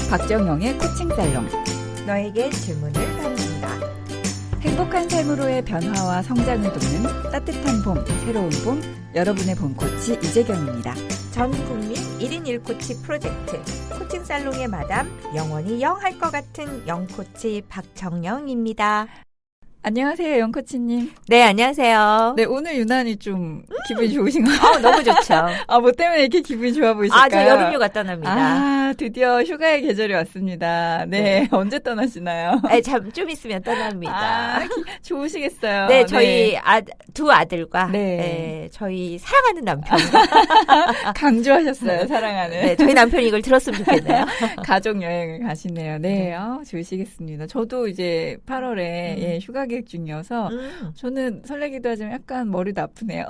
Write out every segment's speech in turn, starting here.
박정영의 코칭살롱. 너에게 질문을 던진다. 행복한 삶으로의 변화와 성장을 돕는 따뜻한 봄, 새로운 봄, 여러분의 봄 코치 이재경입니다. 전 국민 1인 1코치 프로젝트 코칭살롱의 마담, 영원히 영 할 것 같은 영코치 박정영입니다. 안녕하세요, 영코치님. 네, 안녕하세요. 네, 오늘 유난히 좀 기분이 좋으신 것 같아요. 너무 좋죠. 뭐 때문에 이렇게 기분이 좋아 보이실까요? 저 여름휴가 떠납니다. 드디어 휴가의 계절이 왔습니다. 네. 언제 떠나시나요? 좀 있으면 떠납니다. 좋으시겠어요. 네, 저희 두 아들과 네. 저희 사랑하는 남편. 강조하셨어요, 사랑하는. 네, 저희 남편이 이걸 들었으면 좋겠네요. 가족 여행을 가시네요. 네, 좋으시겠습니다. 저도 이제 8월에 휴가 계획 중이어서 저는 설레기도 하지만 약간 머리도 아프네요.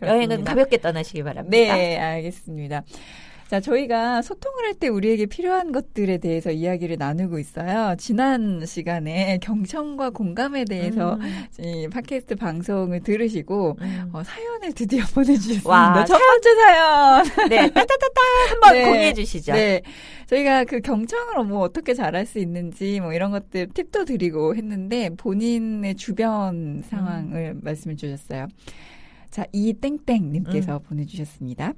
여행은 가볍게 떠나시기 바랍니다. 네, 알겠습니다. 자, 저희가 소통을 할 때 우리에게 필요한 것들에 대해서 이야기를 나누고 있어요. 지난 시간에 경청과 공감에 대해서 이 팟캐스트 방송을 들으시고 사연을 드디어 보내주셨습니다. 와, 첫 번째 사연. 네, 따따따따 한번 네, 공유해 주시죠. 네, 저희가 그 경청을 어떻게 잘할 수 있는지 이런 것들 팁도 드리고 했는데 본인의 주변 상황을 말씀해 주셨어요. 자, 이땡땡님께서 보내주셨습니다.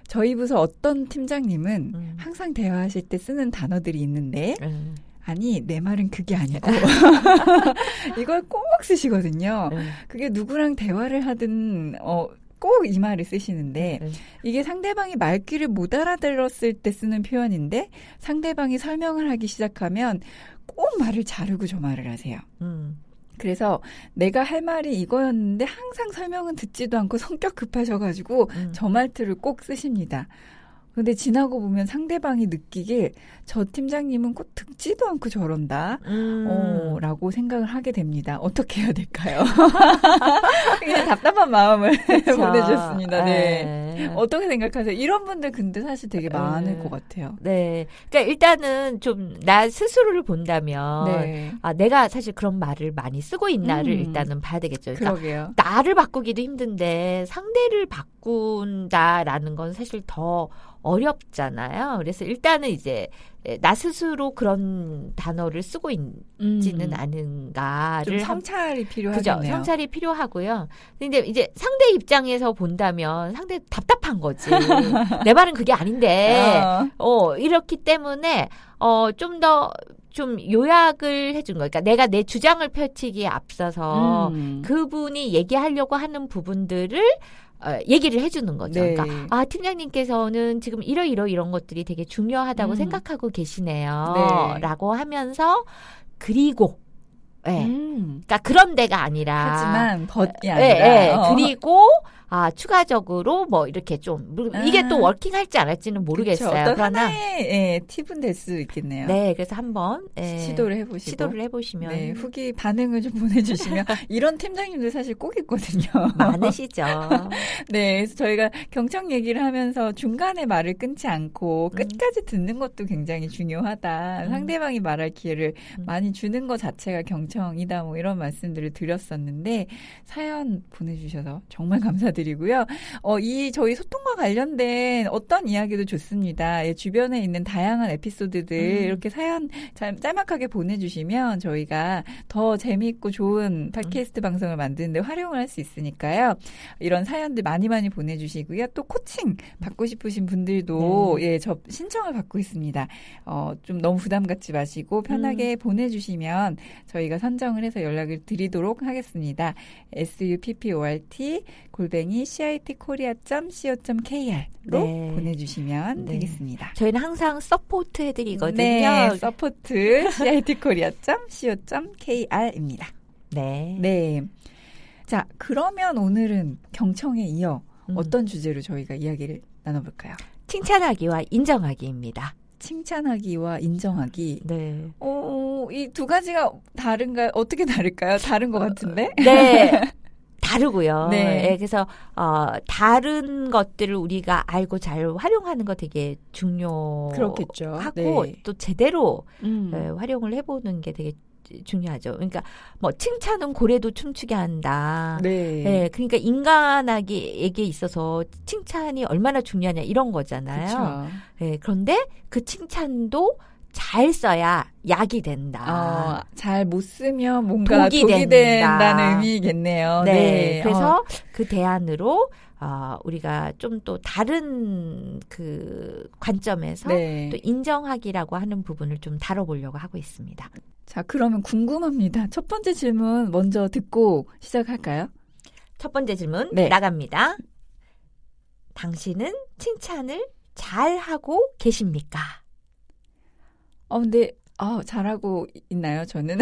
저희 부서 어떤 팀장님은 항상 대화하실 때 쓰는 단어들이 있는데 아니 내 말은 그게 아니고 이걸 꼭 쓰시거든요. 그게 누구랑 대화를 하든 꼭 이 말을 쓰시는데 이게 상대방이 말귀를 못 알아들었을 때 쓰는 표현인데 상대방이 설명을 하기 시작하면 꼭 말을 자르고 저 말을 하세요. 그래서 내가 할 말이 이거였는데 항상 설명은 듣지도 않고 성격 급하셔가지고 저 말투를 꼭 쓰십니다. 근데 지나고 보면 상대방이 느끼길 저 팀장님은 꼭 듣지도 않고 저런다 라고 생각을 하게 됩니다. 어떻게 해야 될까요? 그냥 답답한 마음을 보내주셨습니다. 네. 어떻게 생각하세요? 이런 분들 근데 사실 되게 많을 것 같아요. 네. 그러니까 일단은 좀 나 스스로를 본다면 내가 사실 그런 말을 많이 쓰고 있나를 일단은 봐야 되겠죠. 그러니까 그러게요. 나를 바꾸기도 힘든데 상대를 바꾼다라는 건 사실 더 어렵잖아요. 그래서 일단은 이제 나 스스로 그런 단어를 쓰고 있지는 않은가를 좀 성찰이 필요하겠네요. 그죠? 성찰이 필요하고요. 근데 이제 상대 입장에서 본다면 상대 답답한 거지. 내 말은 그게 아닌데. 이렇기 때문에 좀 요약을 해준 거예요. 그러니까 내가 내 주장을 펼치기에 앞서서 그분이 얘기하려고 하는 부분들을 얘기를 해주는 거죠. 네. 그러니까 팀장님께서는 지금 이런 것들이 되게 중요하다고 생각하고 계시네요. 네. 라고 하면서 그리고 그러니까 그런 데가 아니라 하지만 벗이 아니라 그리고 추가적으로 이렇게 좀 이게 또 워킹 할지 안 할지는 모르겠어요. 그쵸. 어떤 그러나 하나의 팁은 될 수 있겠네요. 네, 그래서 한번 시도를 해보시면 네, 후기 반응을 좀 보내주시면 이런 팀장님들 사실 꼭 있거든요. 많으시죠. 네, 그래서 저희가 경청 얘기를 하면서 중간에 말을 끊지 않고 끝까지 듣는 것도 굉장히 중요하다. 상대방이 말할 기회를 많이 주는 것 자체가 경청이다. 이런 말씀들을 드렸었는데 사연 보내주셔서 정말 감사드립니다. 드리고요. 저희 소통과 관련된 어떤 이야기도 좋습니다. 주변에 있는 다양한 에피소드들 이렇게 사연 짤막하게 보내주시면 저희가 더 재미있고 좋은 팟캐스트 방송을 만드는데 활용을 할 수 있으니까요. 이런 사연들 많이 보내주시고요. 또 코칭 받고 싶으신 분들도 저 신청을 받고 있습니다. 좀 너무 부담 갖지 마시고 편하게 보내주시면 저희가 선정을 해서 연락을 드리도록 하겠습니다. support@citkorea.co.kr로 보내주시면 되겠습니다. 저희는 항상 서포트 해드리거든요. 네, support citkorea.co.kr입니다. 네. 자, 그러면 오늘은 경청에 이어 어떤 주제로 저희가 이야기를 나눠볼까요? 칭찬하기와 인정하기입니다. 칭찬하기와 인정하기. 네. 이 두 가지가 다른가요? 어떻게 다를까요? 다른 것 같은데? 네. 다르고요. 네. 그래서 다른 것들을 우리가 알고 잘 활용하는 거 되게 중요하고 그렇겠죠. 또 제대로 활용을 해보는 게 되게 중요하죠. 그러니까 뭐 칭찬은 고래도 춤추게 한다. 네. 네, 그러니까 인간에게 있어서 칭찬이 얼마나 중요하냐 이런 거잖아요. 그쵸. 네, 그런데 그 칭찬도 잘 써야 약이 된다. 잘 못 쓰면 뭔가 독이 독이 된다. 된다는 의미겠네요. 네, 네. 그래서 그 대안으로 우리가 좀 또 다른 그 관점에서 네. 또 인정하기라고 하는 부분을 좀 다뤄보려고 하고 있습니다. 자, 그러면 궁금합니다. 첫 번째 질문 먼저 듣고 시작할까요? 첫 번째 질문 네. 나갑니다. 당신은 칭찬을 잘하고 계십니까? 근데 잘하고 있나요, 저는?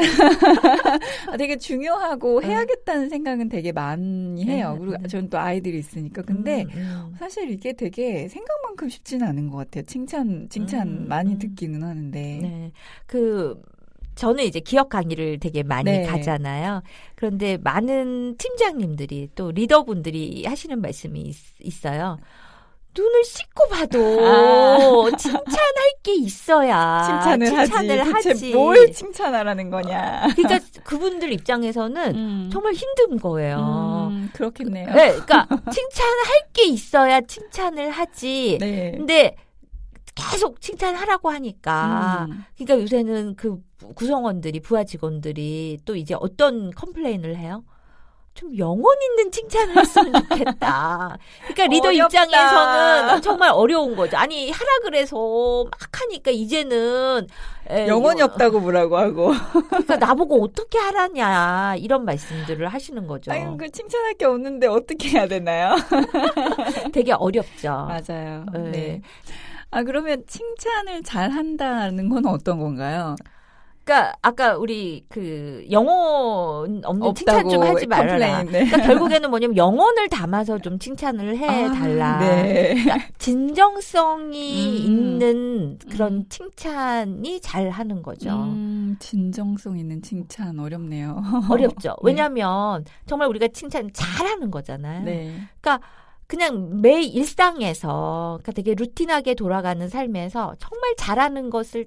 되게 중요하고 해야겠다는 생각은 되게 많이 해요. 그리고 저는 또 아이들이 있으니까. 근데 사실 이게 되게 생각만큼 쉽지는 않은 것 같아요. 칭찬 많이 듣기는 하는데. 네. 저는 이제 기업 강의를 되게 많이 네. 가잖아요. 그런데 많은 팀장님들이 또 리더분들이 하시는 말씀이 있어요. 눈을 씻고 봐도 칭찬할 게 있어야 칭찬을 하지. 대체 뭘 칭찬하라는 거냐. 그러니까 그분들 입장에서는 정말 힘든 거예요. 그렇겠네요. 네, 그러니까 칭찬할 게 있어야 칭찬을 하지. 네. 근데 계속 칭찬하라고 하니까 그러니까 요새는 그 구성원들이 부하 직원들이 또 이제 어떤 컴플레인을 해요? 좀 영혼 있는 칭찬을 했으면 좋겠다. 그러니까 리더 어렵다. 입장에서는 정말 어려운 거죠. 아니 하라 그래서 막 하니까 이제는 영혼이 없다고 뭐라고 하고. 그러니까 나보고 어떻게 하라냐 이런 말씀들을 하시는 거죠. 아니, 그 칭찬할 게 없는데 어떻게 해야 되나요? 되게 어렵죠. 맞아요. 네. 네. 그러면 칭찬을 잘 한다는 건 어떤 건가요? 그러니까 아까 우리 그 영혼 없는 칭찬 좀 하지 말아라. 네. 그러니까 결국에는 뭐냐면 영혼을 담아서 좀 칭찬을 해달라. 네. 그러니까 진정성이 있는 그런 칭찬이 잘 하는 거죠. 진정성 있는 칭찬 어렵네요. 어렵죠. 왜냐하면 정말 우리가 칭찬 잘하는 거잖아요. 네. 그러니까 그냥 매 일상에서 그러니까 되게 루틴하게 돌아가는 삶에서 정말 잘하는 것을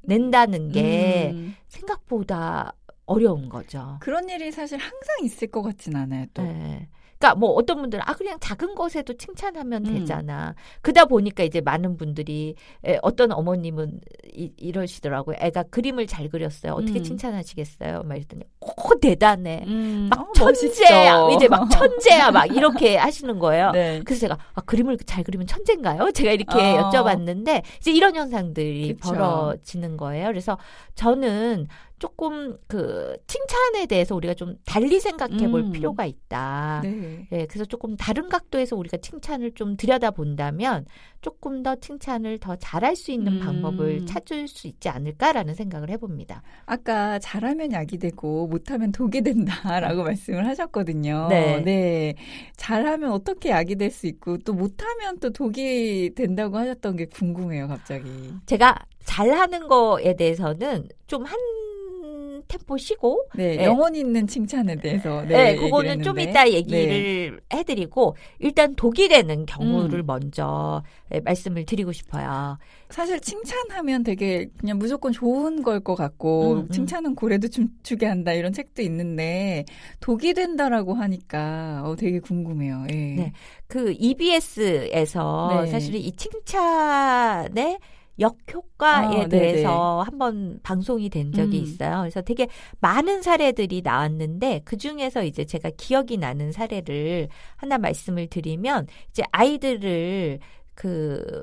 찾아낸다는 게 생각보다 어려운 거죠. 그런 일이 사실 항상 있을 것 같진 않아요. 또. 네. 그러니까 뭐 어떤 분들은 그냥 작은 것에도 칭찬하면 되잖아. 그러다 보니까 이제 많은 분들이 어떤 어머님은 이러시더라고요. 애가 그림을 잘 그렸어요. 어떻게 칭찬하시겠어요? 막 이랬더니 대단해. 막 천재야. 멋있죠. 이제 막 천재야. 막 이렇게 하시는 거예요. 네. 그래서 제가 그림을 잘 그리면 천재인가요? 제가 이렇게 여쭤봤는데 이제 이런 현상들이 그쵸. 벌어지는 거예요. 그래서 저는 조금 그 칭찬에 대해서 우리가 좀 달리 생각해 볼 필요가 있다. 네. 네, 그래서 조금 다른 각도에서 우리가 칭찬을 좀 들여다 본다면 조금 더 칭찬을 더 잘할 수 있는 방법을 찾을 수 있지 않을까라는 생각을 해봅니다. 아까 잘하면 약이 되고 못하면 독이 된다라고 말씀을 하셨거든요. 네. 네. 잘하면 어떻게 약이 될 수 있고 또 못하면 또 독이 된다고 하셨던 게 궁금해요, 갑자기. 제가 잘하는 거에 대해서는 좀 한 템포 쉬고 네, 영혼 있는 칭찬에 대해서 그거는 좀 이따 얘기를 해드리고 일단 독이 되는 경우를 먼저 말씀을 드리고 싶어요. 사실 칭찬하면 되게 그냥 무조건 좋은 걸 것 같고 칭찬은 고래도 춤추게 한다 이런 책도 있는데 독이 된다라고 하니까 되게 궁금해요. 예. 네, 그 EBS에서 네. 사실 이 칭찬의 역효과에 대해서 한번 방송이 된 적이 있어요. 그래서 되게 많은 사례들이 나왔는데 그 중에서 이제 제가 기억이 나는 사례를 하나 말씀을 드리면 이제 아이들을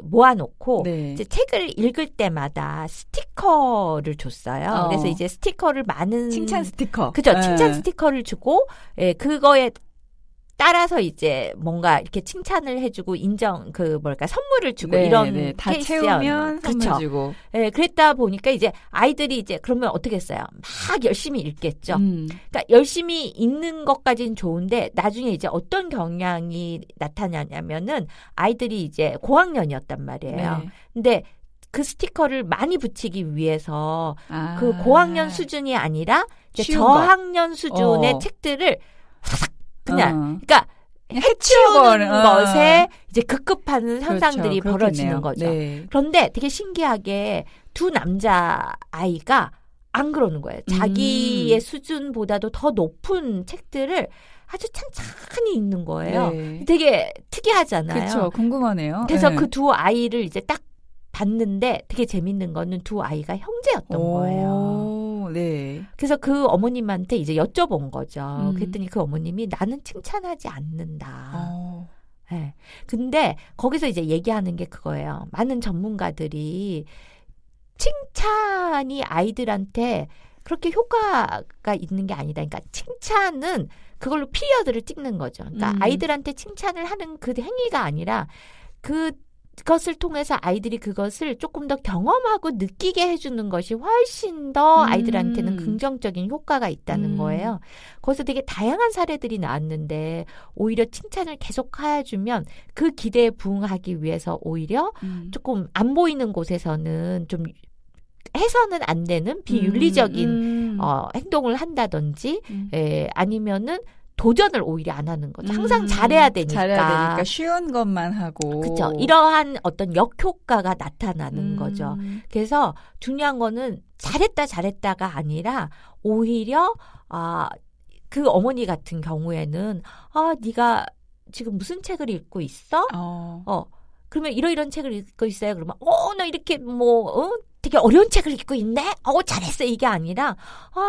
모아놓고 이제 책을 읽을 때마다 스티커를 줬어요. 그래서 이제 스티커를 많은 칭찬 스티커. 그죠? 칭찬 스티커를 주고 그거에 따라서 이제 뭔가 이렇게 칭찬을 해주고 선물을 주고 이런 다 케이스야. 채우면 선물 주고. 네, 그랬다 보니까 이제 아이들이 이제 그러면 어떻게 했어요? 막 열심히 읽겠죠. 그러니까 열심히 읽는 것까지는 좋은데 나중에 이제 어떤 경향이 나타나냐면은 아이들이 이제 고학년이었단 말이에요. 네. 근데 그 스티커를 많이 붙이기 위해서 그 고학년 수준이 아니라 이제 저학년 수준의 책들을 그냥 그러니까 해치우는 것에 이제 급급한 현상들이 벌어지는 거죠. 네. 그런데 되게 신기하게 두 남자 아이가 안 그러는 거예요. 자기의 수준보다도 더 높은 책들을 아주 찬찬히 읽는 거예요. 네. 되게 특이하잖아요. 그렇죠. 궁금하네요. 그래서 네. 그 두 아이를 이제 딱 봤는데 되게 재밌는 거는 두 아이가 형제였던 거예요. 네. 그래서 그 어머님한테 이제 여쭤본 거죠. 그랬더니 그 어머님이 나는 칭찬하지 않는다. 네. 근데 거기서 이제 얘기하는 게 그거예요. 많은 전문가들이 칭찬이 아이들한테 그렇게 효과가 있는 게 아니다. 그러니까 칭찬은 그걸로 피리어드를 찍는 거죠. 그러니까 아이들한테 칭찬을 하는 그 행위가 아니라 그것을 통해서 아이들이 그것을 조금 더 경험하고 느끼게 해주는 것이 훨씬 더 아이들한테는 긍정적인 효과가 있다는 거예요. 거기서 되게 다양한 사례들이 나왔는데 오히려 칭찬을 계속 해주면 그 기대에 부응하기 위해서 오히려 조금 안 보이는 곳에서는 좀 해서는 안 되는 비윤리적인 행동을 한다든지 아니면은 도전을 오히려 안 하는 거죠. 항상 잘해야 되니까. 잘해야 되니까 쉬운 것만 하고. 그렇죠. 이러한 어떤 역효과가 나타나는 거죠. 그래서 중요한 거는 잘했다가 아니라 오히려 그 어머니 같은 경우에는 네가 지금 무슨 책을 읽고 있어? 그러면 이런 책을 읽고 있어요. 그러면 너 이렇게 되게 어려운 책을 읽고 있네? 잘했어. 이게 아니라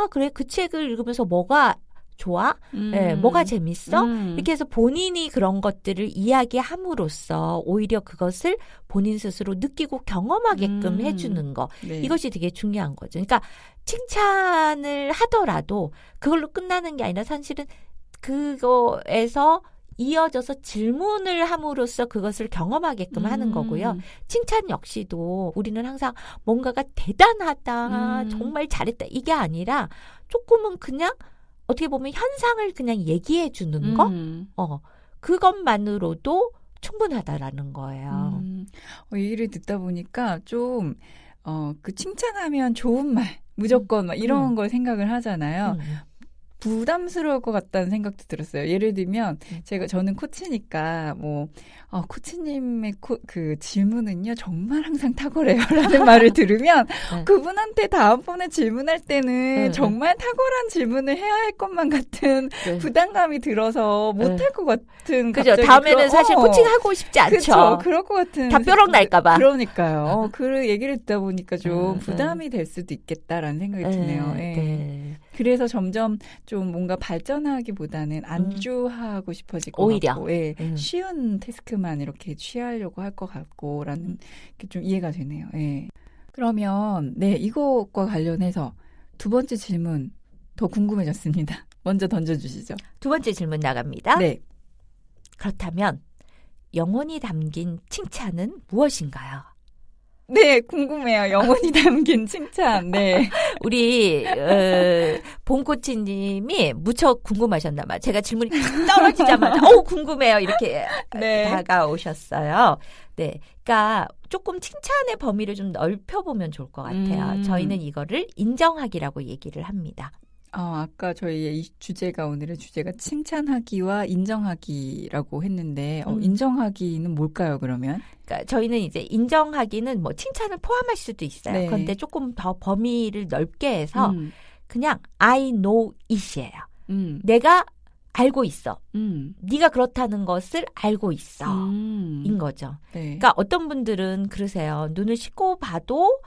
그래 그 책을 읽으면서 뭐가 좋아? 네, 뭐가 재밌어? 이렇게 해서 본인이 그런 것들을 이야기함으로써 오히려 그것을 본인 스스로 느끼고 경험하게끔 해주는 거. 네. 이것이 되게 중요한 거죠. 그러니까 칭찬을 하더라도 그걸로 끝나는 게 아니라 사실은 그거에서 이어져서 질문을 함으로써 그것을 경험하게끔 하는 거고요. 칭찬 역시도 우리는 항상 뭔가가 대단하다, 정말 잘했다 이게 아니라 조금은 그냥 어떻게 보면 현상을 그냥 얘기해 주는 거? 그것만으로도 충분하다라는 거예요. 얘기를 듣다 보니까 좀, 그 칭찬하면 좋은 말, 무조건 막 이런 걸 생각을 하잖아요. 부담스러울 것 같다는 생각도 들었어요. 예를 들면 저는 코치니까 코치님의 그 질문은요 정말 항상 탁월해요라는 말을 들으면 그분한테 다음번에 질문할 때는 정말 탁월한 질문을 해야 할 것만 같은 부담감이 들어서 못할 것 같은. 그죠. 다음에는 사실 코칭하고 싶지 않죠. 그렇죠. 그럴 것 같은. 다 뾰록 날까봐. 그러니까요. 그 얘기를 듣다 보니까 좀 부담이 될 수도 있겠다라는 생각이 드네요. 네. 그래서 점점 좀 뭔가 발전하기보다는 안주하고 싶어질 것 오히려. 같고 쉬운 태스크만 이렇게 취하려고 할 것 같고라는 게 좀 이해가 되네요. 그러면 이것과 관련해서 두 번째 질문 더 궁금해졌습니다. 먼저 던져주시죠. 두 번째 질문 나갑니다. 네. 그렇다면 영혼이 담긴 칭찬은 무엇인가요? 네, 궁금해요. 영혼이 담긴 칭찬. 네. 우리 봉코치님이 무척 궁금하셨나 봐요. 제가 질문이 떨어지자마자 궁금해요. 이렇게 다가오셨어요. 네, 그러니까 조금 칭찬의 범위를 좀 넓혀보면 좋을 것 같아요. 저희는 이거를 인정하기라고 얘기를 합니다. 아까 저희의 오늘의 주제가 칭찬하기와 인정하기라고 했는데, 인정하기는 뭘까요, 그러면? 그러니까 저희는 이제 인정하기는 칭찬을 포함할 수도 있어요. 네. 그런데 조금 더 범위를 넓게 해서 그냥 I know it이에요. 내가 알고 있어. 네가 그렇다는 것을 알고 있어. 인 거죠. 네. 그러니까 어떤 분들은 그러세요. 눈을 씻고 봐도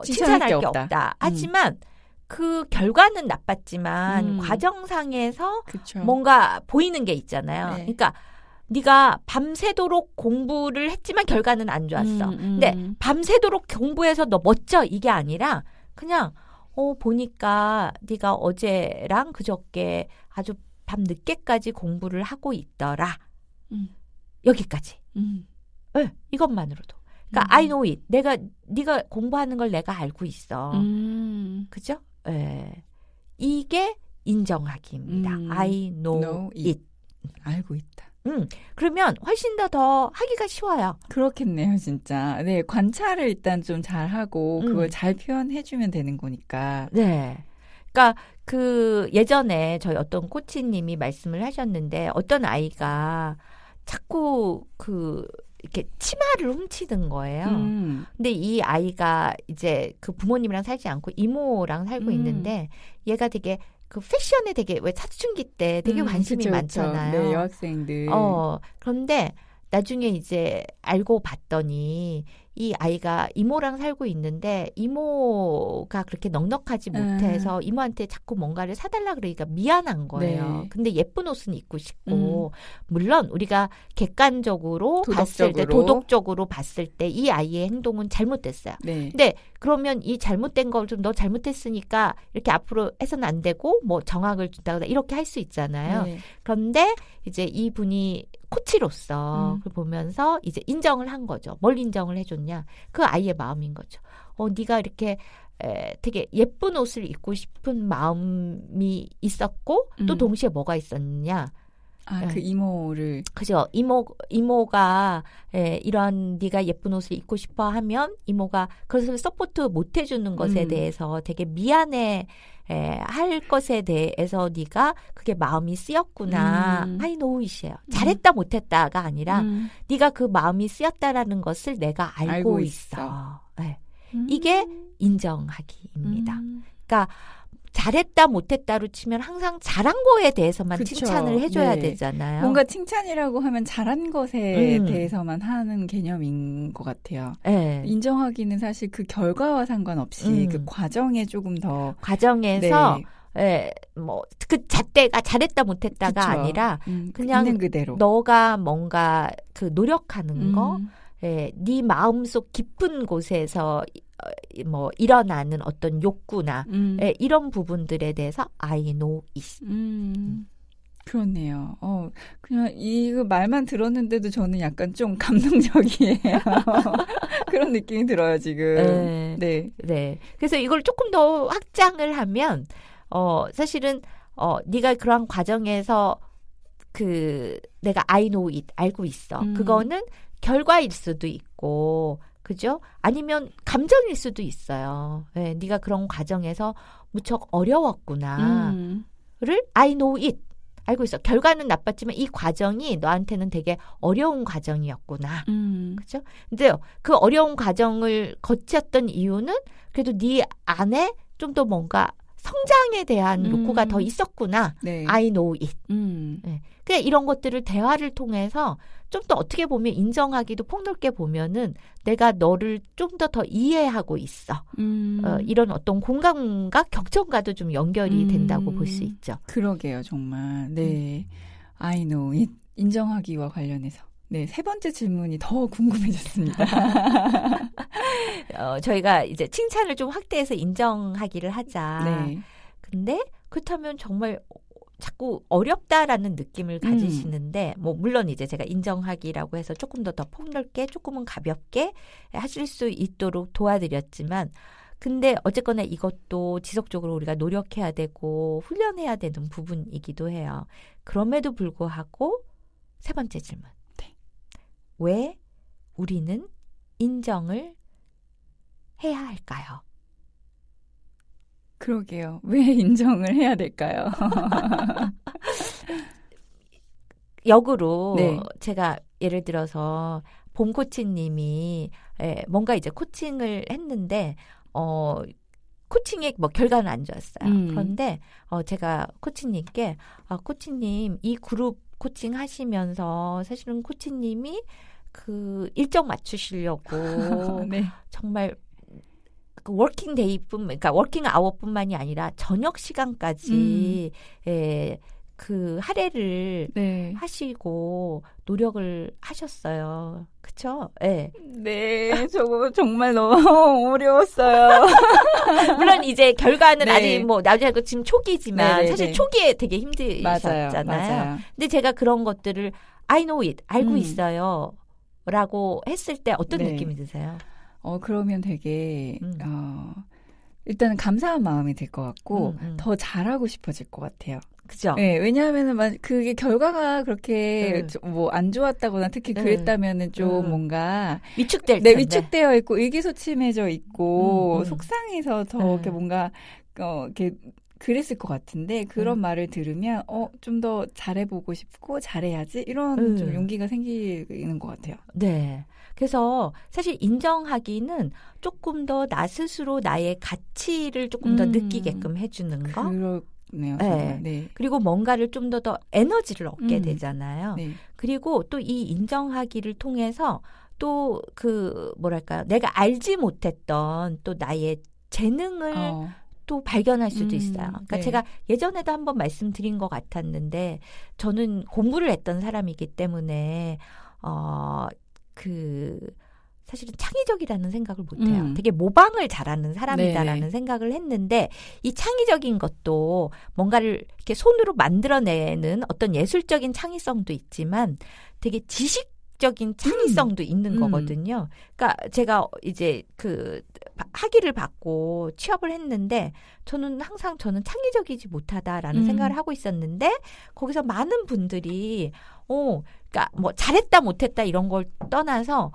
칭찬할 게 없다. 하지만 그 결과는 나빴지만 과정상에서 그쵸. 뭔가 보이는 게 있잖아요. 네. 그러니까 네가 밤새도록 공부를 했지만 결과는 안 좋았어. 근데 밤새도록 공부해서 너 멋져 이게 아니라 그냥 보니까 네가 어제랑 그저께 아주 밤 늦게까지 공부를 하고 있더라. 여기까지. 네, 이것만으로도. 그러니까 I know it. 네가 공부하는 걸 내가 알고 있어. 그죠? 네. 이게 인정하기입니다. I know it. 알고 있다. 그러면 훨씬 더 하기가 쉬워요. 그렇겠네요, 진짜. 네, 관찰을 일단 좀 잘하고 그걸 잘 표현해주면 되는 거니까. 네. 그러니까 예전에 저희 어떤 코치님이 말씀을 하셨는데 어떤 아이가 자꾸 이렇게 치마를 훔치는 거예요. 근데 이 아이가 이제 그 부모님이랑 살지 않고 이모랑 살고 있는데 얘가 되게 그 패션에 되게 왜 사춘기 때 되게 관심이 그쵸, 많잖아요. 네, 여학생들. 그런데 나중에 이제 알고 봤더니 이 아이가 이모랑 살고 있는데 이모가 그렇게 넉넉하지 못해서 이모한테 자꾸 뭔가를 사달라 그러니까 미안한 거예요. 네. 근데 예쁜 옷은 입고 싶고 물론 우리가 객관적으로 봤을 때 도덕적으로. 도덕적으로 봤을 때 이 아이의 행동은 잘못됐어요. 네. 근데 그러면 이 잘못된 걸 좀 너 잘못했으니까 이렇게 앞으로 해서는 안 되고 뭐 정학을 준다거나 이렇게 할 수 있잖아요. 네. 그런데 이제 이분이 코치로서 그걸 보면서 이제 인정을 한 거죠. 뭘 인정을 해줬냐? 그 아이의 마음인 거죠. 네가 이렇게 되게 예쁜 옷을 입고 싶은 마음이 있었고 또 동시에 뭐가 있었냐? 그 이모를. 그죠. 이모가 이런 네가 예쁜 옷을 입고 싶어 하면 이모가 그것을 서포트 못 해주는 것에 대해서 되게 미안해 할 것에 대해서 네가 그게 마음이 쓰였구나. I know it이에요. 잘했다 못했다가 아니라 네가 그 마음이 쓰였다라는 것을 내가 알고 있어. 네. 이게 인정하기입니다. 그러니까 잘했다 못했다로 치면 항상 잘한 거에 대해서만 그쵸. 칭찬을 해줘야 네. 되잖아요. 뭔가 칭찬이라고 하면 잘한 것에 대해서만 하는 개념인 것 같아요. 네. 인정하기는 사실 그 결과와 상관없이 그 과정에 조금 더 과정에서 네. 뭐 그 잣대가 잘했다 못했다가 그쵸. 그냥 있는 그대로. 너가 뭔가 그 노력하는 거, 네 마음속 깊은 곳에서 뭐 일어나는 어떤 욕구나 이런 부분들에 대해서 I know it. 그렇네요. 그냥 이거 말만 들었는데도 저는 약간 좀 감동적이에요. 그런 느낌이 들어요, 지금. 네. 그래서 이걸 조금 더 확장을 하면 사실은 네가 그러한 과정에서 그 내가 I know it 알고 있어. 그거는 결과일 수도 있고, 그죠? 아니면 감정일 수도 있어요. 네, 네가 그런 과정에서 무척 어려웠구나를 I know it 알고 있어. 결과는 나빴지만 이 과정이 너한테는 되게 어려운 과정이었구나. 그죠? 근데요, 그 어려운 과정을 거쳤던 이유는 그래도 네 안에 좀 더 뭔가 성장에 대한 욕구가 더 있었구나. 네. I know it. 네. 그냥 이런 것들을 대화를 통해서 좀 더 어떻게 보면 인정하기도 폭넓게 보면은 내가 너를 좀 더 이해하고 있어. 이런 어떤 공감과 격정과도 좀 연결이 된다고 볼 수 있죠. 그러게요, 정말. 네. I know it. 인정하기와 관련해서. 네, 세 번째 질문이 더 궁금해졌습니다. 저희가 이제 칭찬을 좀 확대해서 인정하기를 하자. 네. 근데 그렇다면 정말 자꾸 어렵다라는 느낌을 가지시는데 뭐 물론 이제 제가 인정하기라고 해서 조금 더 폭넓게 조금은 가볍게 하실 수 있도록 도와드렸지만 근데 어쨌거나 이것도 지속적으로 우리가 노력해야 되고 훈련해야 되는 부분이기도 해요. 그럼에도 불구하고 세 번째 질문. 네. 왜 우리는 인정을 해야 할까요? 그러게요. 왜 인정을 해야 될까요? 역으로 네. 제가 예를 들어서 봄 코치님이 뭔가 이제 코칭을 했는데 코칭의 뭐 결과는 안 좋았어요. 그런데 제가 코치님께 코치님 이 그룹 코칭 하시면서 사실은 코치님이 그 일정 맞추시려고 네. 정말 그 워킹 데이뿐 그러니까 워킹 아워뿐만이 아니라 저녁 시간까지 그 할애를 네. 하시고 노력을 하셨어요. 그쵸? 네. 네, 저거 정말 너무 어려웠어요. 물론 이제 결과는 네. 아직 뭐 나중에 지금 초기지만 네네네. 사실 초기에 되게 힘드셨잖아요. 맞아요. 근데 제가 그런 것들을 I know it 알고 있어요. 라고 했을 때 어떤 네. 느낌이 드세요? 그러면 되게 일단은 감사한 마음이 들 것 같고 더 잘하고 싶어질 것 같아요. 그죠? 네, 왜냐하면은 그게 결과가 그렇게 뭐 안 좋았다거나 특히 그랬다면은 좀 뭔가 위축될 네, 텐데. 위축되어 있고 의기소침해져 있고 속상해서 더 이렇게 뭔가 이렇게 그랬을 것 같은데 그런 말을 들으면 좀 더 잘해보고 싶고 잘해야지 이런 좀 용기가 생기는 것 같아요. 네. 그래서 사실 인정하기는 조금 더 나 스스로 나의 가치를 조금 더 느끼게끔 해주는 거. 그렇네요. 네. 네. 그리고 뭔가를 좀 더 에너지를 얻게 되잖아요. 네. 그리고 또 이 인정하기를 통해서 또 뭐랄까요. 내가 알지 못했던 또 나의 재능을 또 발견할 수도 있어요. 그러니까 네. 제가 예전에도 한번 말씀드린 것 같았는데 저는 공부를 했던 사람이기 때문에 사실은 창의적이라는 생각을 못해요. 되게 모방을 잘하는 사람이다라는 네네. 생각을 했는데 이 창의적인 것도 뭔가를 이렇게 손으로 만들어내는 어떤 예술적인 창의성도 있지만 되게 지식적인 창의성도 있는 거거든요. 그러니까 제가 이제 학위를 받고 취업을 했는데 저는 항상 창의적이지 못하다라는 생각을 하고 있었는데 거기서 많은 분들이 그러니까 뭐 잘했다 못했다 이런 걸 떠나서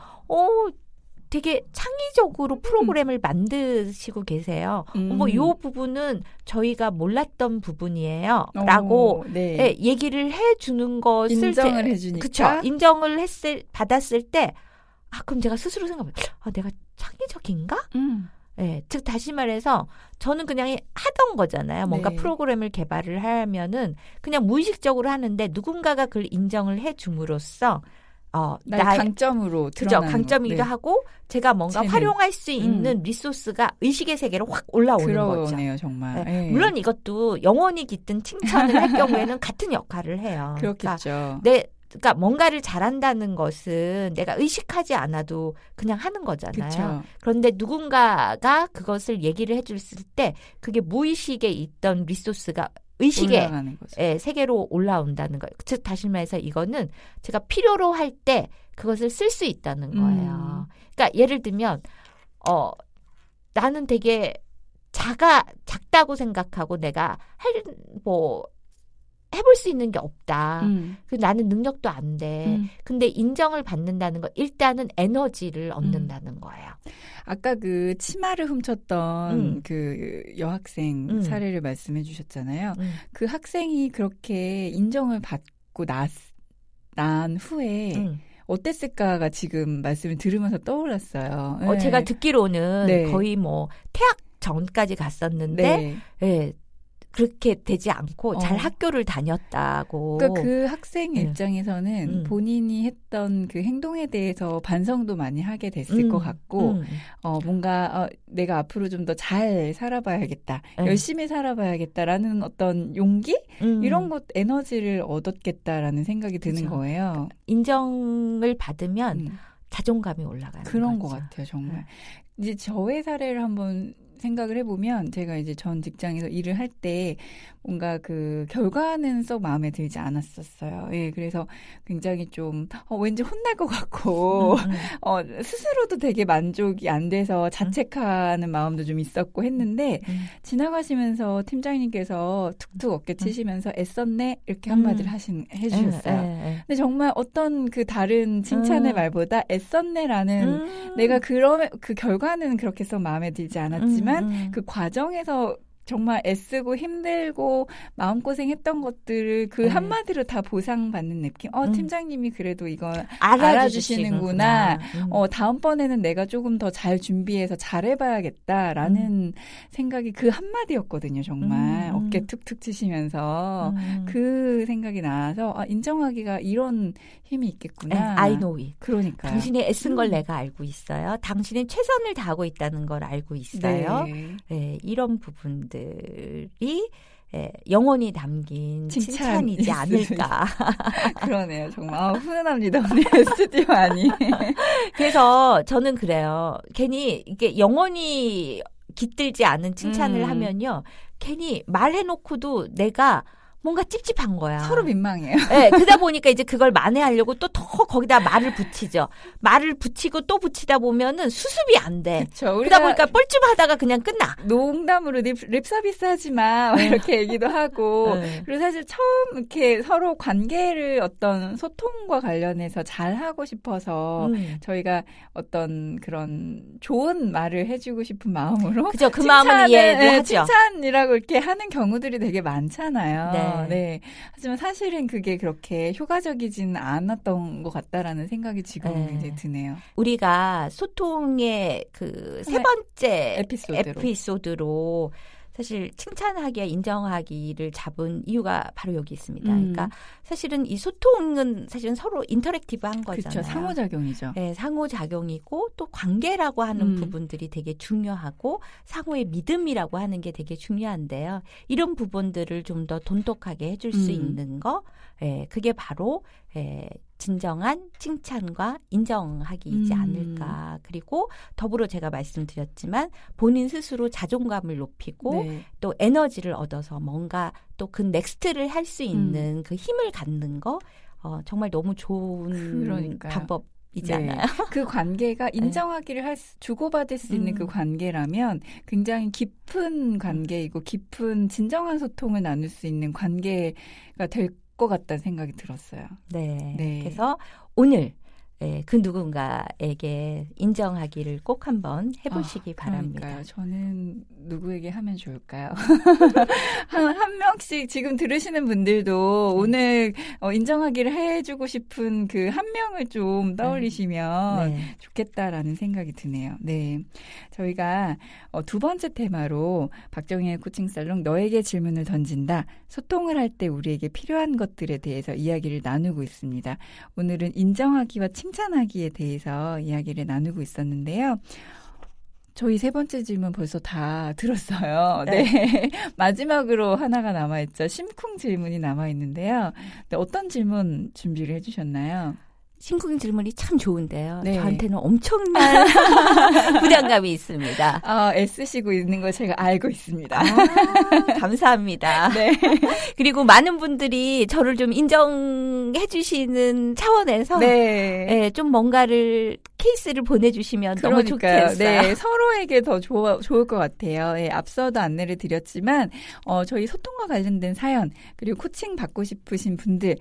되게 창의적으로 프로그램을 만드시고 계세요. 뭐 요 부분은 저희가 몰랐던 부분이에요. 라고 네. 얘기를 해주는 것을 인정을 해주니까. 그쵸. 인정을 받았을 때 그럼 제가 스스로 생각해요. 내가 창의적인가? 네, 즉 다시 말해서 저는 그냥 하던 거잖아요. 뭔가 네. 프로그램을 개발을 하면은 그냥 무의식적으로 하는데 누군가가 그걸 인정을 해줌으로써 나의 강점으로 드러나는 강점이기도 하고 제가 뭔가 재능. 활용할 수 있는 리소스가 의식의 세계로 확 올라오는 거죠. 그러네요, 정말. 네. 네. 물론 이것도 영원히 깃든 칭찬을 할 경우에는 같은 역할을 해요. 그렇겠죠. 그러니까 뭔가를 잘한다는 것은 내가 의식하지 않아도 그냥 하는 거잖아요. 그쵸. 그런데 누군가가 그것을 얘기를 해줬을 때 그게 무의식에 있던 리소스가 의식의 세계로 올라온다는 거예요. 즉 다시 말해서 이거는 제가 필요로 할 때 그것을 쓸 수 있다는 거예요. 그러니까 예를 들면 나는 되게 작다고 생각하고 내가 해볼 수 있는 게 없다. 나는 능력도 안 돼. 근데 인정을 받는다는 건 일단은 에너지를 얻는다는 거예요. 아까 치마를 훔쳤던 여학생 사례를 말씀해 주셨잖아요. 그 학생이 그렇게 인정을 받고 난 후에 어땠을까가 지금 말씀을 들으면서 떠올랐어요. 네. 제가 듣기로는 거의 퇴학 전까지 갔었는데 그렇게 되지 않고 잘 학교를 다녔다고. 그러니까 그 학생 입장에서는 본인이 했던 그 행동에 대해서 반성도 많이 하게 됐을 것 같고 뭔가 내가 앞으로 좀 더 잘 살아봐야겠다. 열심히 살아봐야겠다라는 어떤 용기? 이런 것 에너지를 얻었겠다라는 생각이 드는 거예요. 인정을 받으면 자존감이 올라가는 그런 거죠. 것 같아요. 정말. 이제 저의 사례를 한번 생각을 해보면 제가 이제 전 직장에서 일을 할 때 뭔가 결과는 썩 마음에 들지 않았었어요. 예, 그래서 굉장히 좀 왠지 혼날 것 같고 스스로도 되게 만족이 안 돼서 자책하는 마음도 좀 있었고 했는데 지나가시면서 팀장님께서 툭툭 어깨 치시면서 애썼네 이렇게 한마디를 해주셨어요. 근데 정말 어떤 다른 칭찬의 말보다 애썼네라는 내가 그 결과는 그렇게 썩 마음에 들지 않았지만 그 과정에서 정말 애쓰고 힘들고 마음고생했던 것들을 한마디로 다 보상받는 느낌. 팀장님이 그래도 이걸 알아주시는구나. 다음번에는 내가 조금 더 잘 준비해서 잘해봐야겠다라는 생각이 그 한마디였거든요. 정말 어깨 툭툭 치시면서 그 생각이 나서 인정하기가 이런 힘이 있겠구나. I know it. 그러니까요. 당신이 애쓴 걸 내가 알고 있어요. 당신이 최선을 다하고 있다는 걸 알고 있어요. 네, 이런 부분들이 영원히 담긴 칭찬이지 않을까. 그러네요. 정말 훈훈합니다. 오늘 스튜디오 안이. 그래서 저는 그래요. 괜히 이게 영원히 깃들지 않은 칭찬을 하면요. 괜히 말해놓고도 내가 뭔가 찝찝한 거야. 서로 민망해요. 네, 그러다 보니까 이제 그걸 만회하려고 또 더 거기다 말을 붙이죠. 말을 붙이고 또 붙이다 보면은 수습이 안 돼. 그렇죠. 그러다 보니까 뻘쭘하다가 그냥 끝나. 농담으로 립 서비스 하지 마. 막 이렇게 얘기도 하고. 그리고 사실 처음 이렇게 서로 관계를 어떤 소통과 관련해서 잘 하고 싶어서 저희가 어떤 그런 좋은 말을 해주고 싶은 마음으로. 그죠. 그 마음은 이해를 하죠. 칭찬이라고 이렇게 하는 경우들이 되게 많잖아요. 네. 네. 하지만 사실은 그게 그렇게 효과적이지는 않았던 것 같다라는 생각이 지금 네. 굉장히 드네요. 우리가 소통의 그 세 번째 에피소드로 사실 칭찬하기와 인정하기를 잡은 이유가 바로 여기 있습니다. 그러니까 사실은 이 소통은 사실은 서로 인터랙티브한 거잖아요. 그렇죠. 상호작용이죠. 네, 상호작용이고 또 관계라고 하는 부분들이 되게 중요하고 상호의 믿음이라고 하는 게 되게 중요한데요. 이런 부분들을 좀 더 돈독하게 해줄 수 있는 거, 그게 바로 진정한 칭찬과 인정하기이지 않을까. 그리고 더불어 제가 말씀드렸지만 본인 스스로 자존감을 높이고 또 에너지를 얻어서 뭔가 또 그 넥스트를 할 수 있는 그 힘을 갖는 거 정말 너무 좋은 방법이잖아요. 그 관계가 인정하기를 주고받을 수 있는 그 관계라면 굉장히 깊은 관계이고 깊은 진정한 소통을 나눌 수 있는 관계가 될 것 같다는 생각이 들었어요. 네. 그래서 오늘 그 누군가에게 인정하기를 꼭 한번 해보시기 바랍니다. 그러니까요. 저는 누구에게 하면 좋을까요? 한 명씩 지금 들으시는 분들도 오늘 인정하기를 해주고 싶은 그 한 명을 좀 떠올리시면 좋겠다라는 생각이 드네요. 네, 저희가 두 번째 테마로 박정희의 코칭살롱 너에게 질문을 던진다. 소통을 할 때 우리에게 필요한 것들에 대해서 이야기를 나누고 있습니다. 오늘은 인정하기와 칭찬하기에 대해서 이야기를 나누고 있었는데요. 저희 세 번째 질문 벌써 다 들었어요. 네. 마지막으로 하나가 남아있죠. 심쿵 질문이 남아있는데요. 네, 어떤 질문 준비를 해주셨나요? 심쿵 질문이 참 좋은데요. 저한테는 엄청난 부담감이 있습니다. 애쓰시고 있는 걸 제가 알고 있습니다. 감사합니다. 네. 그리고 많은 분들이 저를 좀 인정해 주시는 차원에서 좀 뭔가를 케이스를 보내주시면 너무 좋겠어요. 네, 서로에게 더 좋을 것 같아요. 앞서도 안내를 드렸지만 저희 소통과 관련된 사연 그리고 코칭 받고 싶으신 분들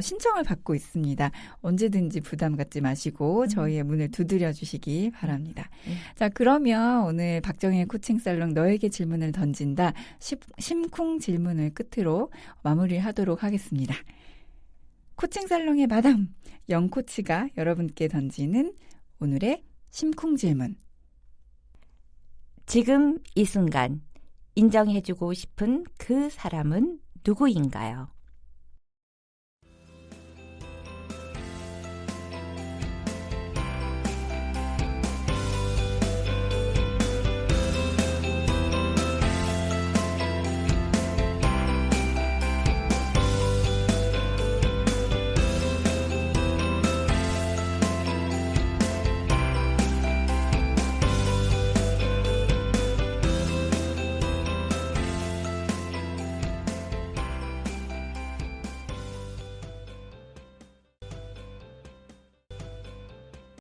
신청을 받고 있습니다. 언제든지 부담 갖지 마시고 저희의 문을 두드려 주시기 바랍니다. 자, 그러면 오늘 박정희의 코칭살롱 너에게 질문을 던진다. 심쿵 질문을 끝으로 마무리를 하도록 하겠습니다. 코칭살롱의 마담 영코치가 여러분께 던지는 오늘의 심쿵 질문. 지금 이 순간 인정해주고 싶은 그 사람은 누구인가요?